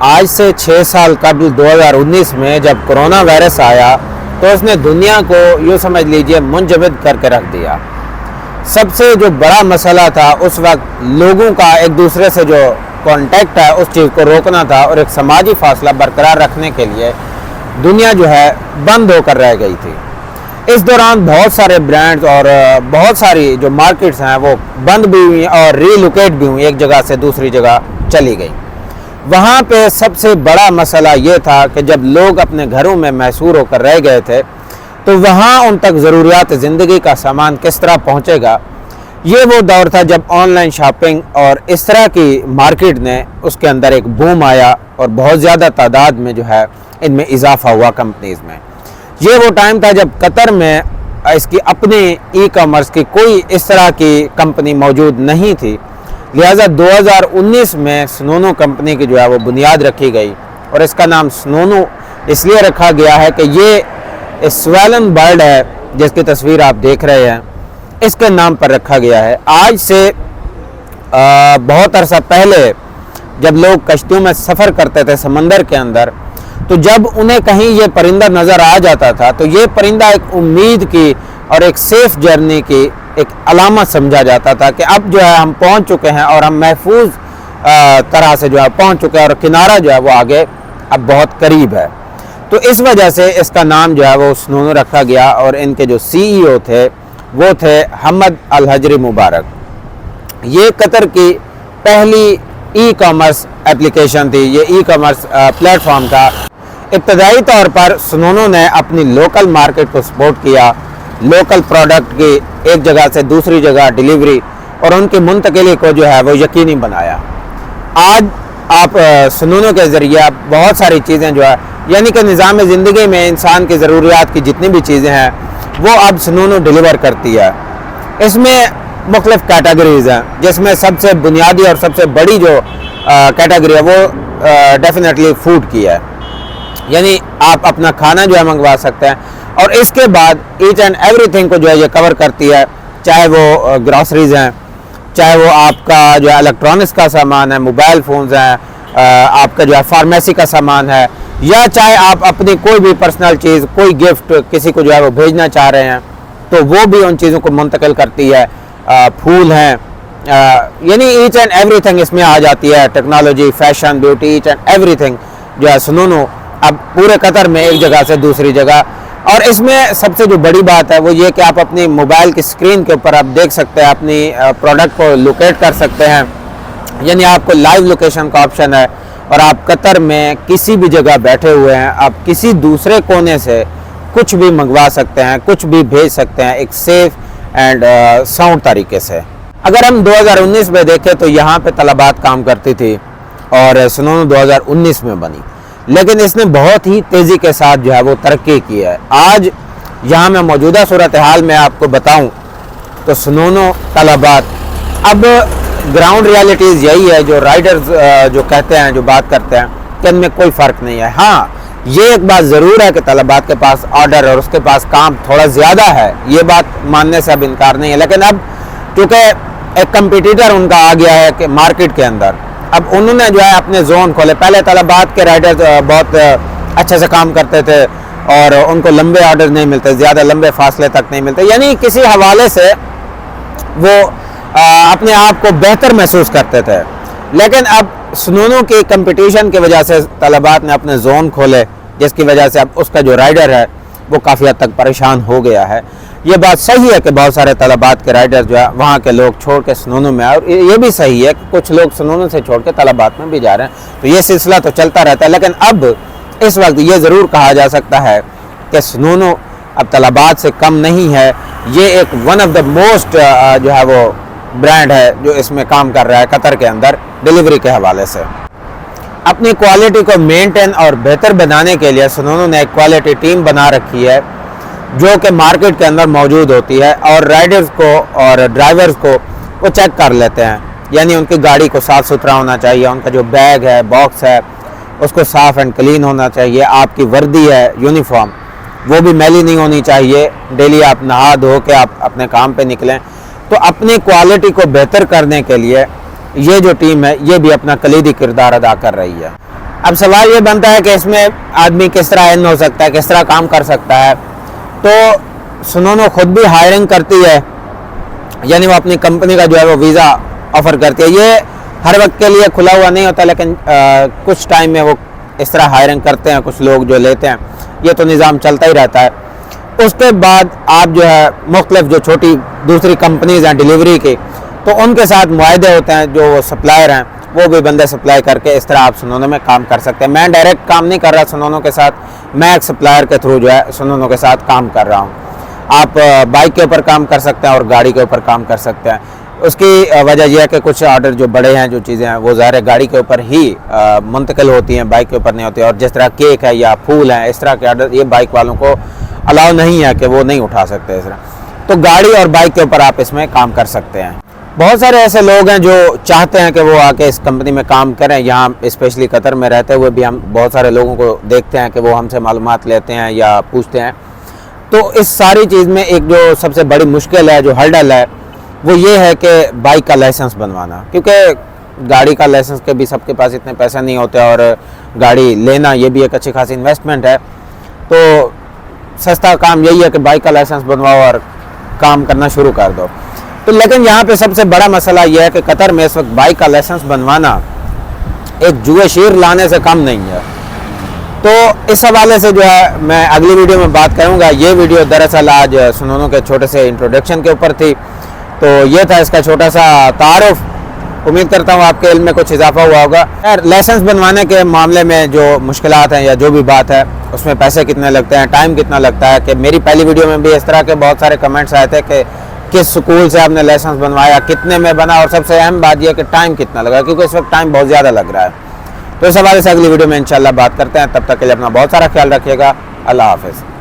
आज से 6 साल कबल 2019 में जब कोरोना वायरस आया तो उसने दुनिया को यूँ समझ लीजिए मुंजमद करके रख दिया। सबसे जो बड़ा मसला था उस वक्त लोगों का एक दूसरे से जो कांटेक्ट है उस चीज़ को रोकना था और एक समाजी फासला बरकरार रखने के लिए दुनिया जो है बंद होकर रह गई थी। इस दौरान बहुत सारे ब्रांड्स और बहुत सारी जो मार्केट्स हैं वो बंद भी हुई और रीलोकेट भी हुई, एक जगह से दूसरी जगह चली गई। वहाँ पे सबसे बड़ा मसला ये था कि जब लोग अपने घरों में मैसूर होकर रह गए थे तो वहाँ उन तक ज़रूरियात ज़िंदगी का सामान किस तरह पहुँचेगा। ये वो दौर था जब ऑनलाइन शॉपिंग और इस तरह की मार्केट ने उसके अंदर एक बूम आया और बहुत ज़्यादा तादाद में जो है इनमें इजाफा हुआ कंपनीज़ में। ये वो टाइम था जब कतर में इसकी अपनी ई कॉमर्स की कोई इस तरह की कंपनी मौजूद नहीं थी। लिहाजा 2019 में स्नोनो कंपनी की जो है वो बुनियाद रखी गई और इसका नाम स्नोनो इसलिए रखा गया है कि ये स्वैलन बर्ड है जिसकी तस्वीर आप देख रहे हैं, इसके नाम पर रखा गया है। आज से बहुत अरसा पहले जब लोग कश्तियों में सफ़र करते थे समंदर के अंदर, तो जब उन्हें कहीं ये परिंदा नज़र आ जाता था तो ये परिंदा एक उम्मीद की और एक सेफ़ जर्नी की एक अलामत समझा जाता था कि अब जो है हम पहुंच चुके हैं और हम महफूज तरह से जो है पहुंच चुके हैं और किनारा जो है वो आगे अब बहुत करीब है। तो इस वजह से इसका नाम जो है वो स्नोनो रखा गया और इनके जो सीईओ थे वो थे हमद अल हजरी मुबारक। ये कतर की पहली ई कॉमर्स एप्लीकेशन थी, ये ई कॉमर्स प्लेटफॉर्म था। इब्तदाई तौर पर स्नोनो ने अपनी लोकल मार्केट को सपोर्ट किया, लोकल प्रोडक्ट की एक जगह से दूसरी जगह डिलीवरी और उनकी मुंतकिली को जो है वो यकीनी बनाया। आज आप स्नोनो के ज़रिए आप बहुत सारी चीज़ें जो है यानी कि निज़ाम ज़िंदगी में इंसान की ज़रूरियात की जितनी भी चीज़ें हैं वो अब स्नोनो डिलीवर करती है। इसमें मुख्तलिफ़ कैटेगरीज़ हैं जिसमें सबसे बुनियादी और सबसे बड़ी जो कैटेगरी है वो डेफिनेटली फूड की है, यानी आप अपना खाना जो है मंगवा सकते हैं और इसके बाद ईच एंड एवरीथिंग को जो है ये कवर करती है, चाहे वो ग्रॉसरीज़ हैं, चाहे वो आपका जो है इलेक्ट्रॉनिक्स का सामान है, मोबाइल फ़ोन्स हैं, आपका जो है फार्मेसी का सामान है, या चाहे आप अपनी कोई भी पर्सनल चीज़, कोई गिफ्ट किसी को जो है वो भेजना चाह रहे हैं तो वो भी उन चीज़ों को मुंतकिल करती है। फूल हैं, यानी ईच एंड एवरीथिंग इसमें आ जाती है। Technology, fashion, beauty, each and everything जो है स्नोनो अब पूरे कतर में एक जगह से दूसरी जगह। और इसमें सबसे जो बड़ी बात है वो ये कि आप अपनी मोबाइल की स्क्रीन के ऊपर आप देख सकते हैं, अपनी प्रोडक्ट को लोकेट कर सकते हैं, यानी आपको लाइव लोकेशन का ऑप्शन है और आप कतर में किसी भी जगह बैठे हुए हैं, आप किसी दूसरे कोने से कुछ भी मंगवा सकते हैं, कुछ भी भेज सकते हैं एक सेफ़ एंड साउंड तरीके से। अगर हम 2019 में देखें तो यहाँ पे तलबात काम करती थी और स्नोनो 2019 में बनी, लेकिन इसने बहुत ही तेज़ी के साथ जो है वो तरक्की की है। आज यहाँ मैं मौजूदा सूरत हाल में आपको बताऊँ तो स्नोनो तलबात अब ग्राउंड रियलिटीज़ यही है जो राइडर्स जो कहते हैं, जो बात करते हैं कि इनमें कोई फ़र्क नहीं है। हाँ, ये एक बात ज़रूर है कि तलबात के पास ऑर्डर और उसके पास काम थोड़ा ज़्यादा है, ये बात मानने से अब इनकार नहीं है। लेकिन अब चूँकि एक कंपटीटर उनका आ गया है कि मार्केट के अंदर, अब उन्होंने जो है अपने जोन खोले। पहले तलबात के राइडर्स बहुत अच्छे से काम करते थे और उनको लंबे ऑर्डर नहीं मिलते, ज़्यादा लंबे फासले तक नहीं मिलते, यानी किसी हवाले से वो अपने आप को बेहतर महसूस करते थे। लेकिन अब स्नोनो की कंपटीशन की वजह से तलबात ने अपने जोन खोले, जिसकी वजह से अब उसका जो राइडर है वो काफ़ी हद तक परेशान हो गया है। ये बात सही है कि बहुत सारे तलबात के राइडर जो है वहाँ के लोग छोड़ के स्नोनो में आए और ये भी सही है कि कुछ लोग स्नोनो से छोड़ के तलबात में भी जा रहे हैं, तो ये सिलसिला तो चलता रहता है। लेकिन अब इस वक्त ये ज़रूर कहा जा सकता है कि स्नोनो अब तलबात से कम नहीं है। ये एक वन ऑफ द मोस्ट जो है वो ब्रांड है जो इसमें काम कर रहा है कतर के अंदर डिलीवरी के हवाले से। अपनी क्वालिटी को मेंटेन और बेहतर बनाने के लिए स्नोनो ने एक क्वालिटी टीम बना रखी है जो कि मार्केट के अंदर मौजूद होती है और राइडर्स को और ड्राइवर्स को वो चेक कर लेते हैं, यानी उनकी गाड़ी को साफ़ सुथरा होना चाहिए, उनका जो बैग है, बॉक्स है, उसको साफ़ एंड क्लीन होना चाहिए, आपकी वर्दी है, यूनिफॉर्म, वो भी मैली नहीं होनी चाहिए, डेली आप नहा धो के आप अपने काम पे निकलें। तो अपनी क्वालिटी को बेहतर करने के लिए ये जो टीम है ये भी अपना कलीदी किरदार अदा कर रही है। अब सवाल ये बनता है कि इसमें आदमी किस तरह इन हो सकता है, किस तरह काम कर सकता है। तो सुनोनो खुद भी हायरिंग करती है, यानी वो अपनी कंपनी का जो है वो वीज़ा ऑफ़र करती है। ये हर वक्त के लिए खुला हुआ नहीं होता, लेकिन कुछ टाइम में वो इस तरह हायरिंग करते हैं, कुछ लोग जो लेते हैं। ये तो निज़ाम चलता ही रहता है। उसके बाद आप जो है मुख्तलिफ जो छोटी दूसरी कंपनीज़ हैं डिलीवरी की, तो उनके साथ मुआहदे होते हैं, जो सप्लायर हैं वो भी बंदे सप्लाई करके इस तरह आप सुनोनो में काम कर सकते हैं। मैं डायरेक्ट काम नहीं कर रहा सुनोनो के साथ, मैं एक सप्लायर के थ्रू जो है सुनोनो के साथ काम कर रहा हूँ। आप बाइक के ऊपर काम कर सकते हैं और गाड़ी के ऊपर काम कर सकते हैं। उसकी वजह यह है कि कुछ ऑर्डर जो बड़े हैं, जो चीज़ें हैं, वो ज़ाहिर गाड़ी के ऊपर ही मुंतकिल होती हैं, बाइक के ऊपर नहीं होती। और जिस तरह केक है या फूल हैं, इस तरह के ऑर्डर ये बाइक वालों को अलाउ नहीं है कि वो नहीं उठा सकते इस तरह। तो गाड़ी और बाइक के ऊपर आप इसमें काम कर सकते हैं। बहुत सारे ऐसे लोग हैं जो चाहते हैं कि वो आके इस कंपनी में काम करें। यहाँ स्पेशली कतर में रहते हुए भी हम बहुत सारे लोगों को देखते हैं कि वो हमसे मालूमात लेते हैं या पूछते हैं। तो इस सारी चीज़ में एक जो सबसे बड़ी मुश्किल है, जो हर्डल है, वो ये है कि बाइक का लाइसेंस बनवाना। क्योंकि गाड़ी का लाइसेंस के भी सबके पास इतने पैसे नहीं होते और गाड़ी लेना ये भी एक अच्छी खासी इन्वेस्टमेंट है। तो सस्ता काम यही है कि बाइक का लाइसेंस बनवाओ और काम करना शुरू कर दो। तो लेकिन यहाँ पे सबसे बड़ा मसला यह है कि कतर में इस वक्त बाइक का लाइसेंस बनवाना एक जुए शीर लाने से कम नहीं है। तो इस हवाले से जो है मैं अगली वीडियो में बात करूँगा। ये वीडियो दरअसल आज सुनोनो के छोटे से इंट्रोडक्शन के ऊपर थी। तो ये था इसका छोटा सा तारुफ। उम्मीद करता हूँ आपके इल्म में कुछ इजाफा हुआ होगा। लाइसेंस बनवाने के मामले में जो मुश्किलात हैं या जो भी बात है, उसमें पैसे कितने लगते हैं, टाइम कितना लगता है, कि मेरी पहली वीडियो में भी इस तरह के बहुत सारे कमेंट्स आए थे कि किस स्कूल से आपने लाइसेंस बनवाया, कितने में बना, और सबसे अहम बात यह कि टाइम कितना लगा, क्योंकि इस वक्त टाइम बहुत ज़्यादा लग रहा है। तो इस हवाले से अगली वीडियो में इंशाल्लाह बात करते हैं। तब तक के लिए अपना बहुत सारा ख्याल रखिएगा। अल्लाह हाफ़िज़।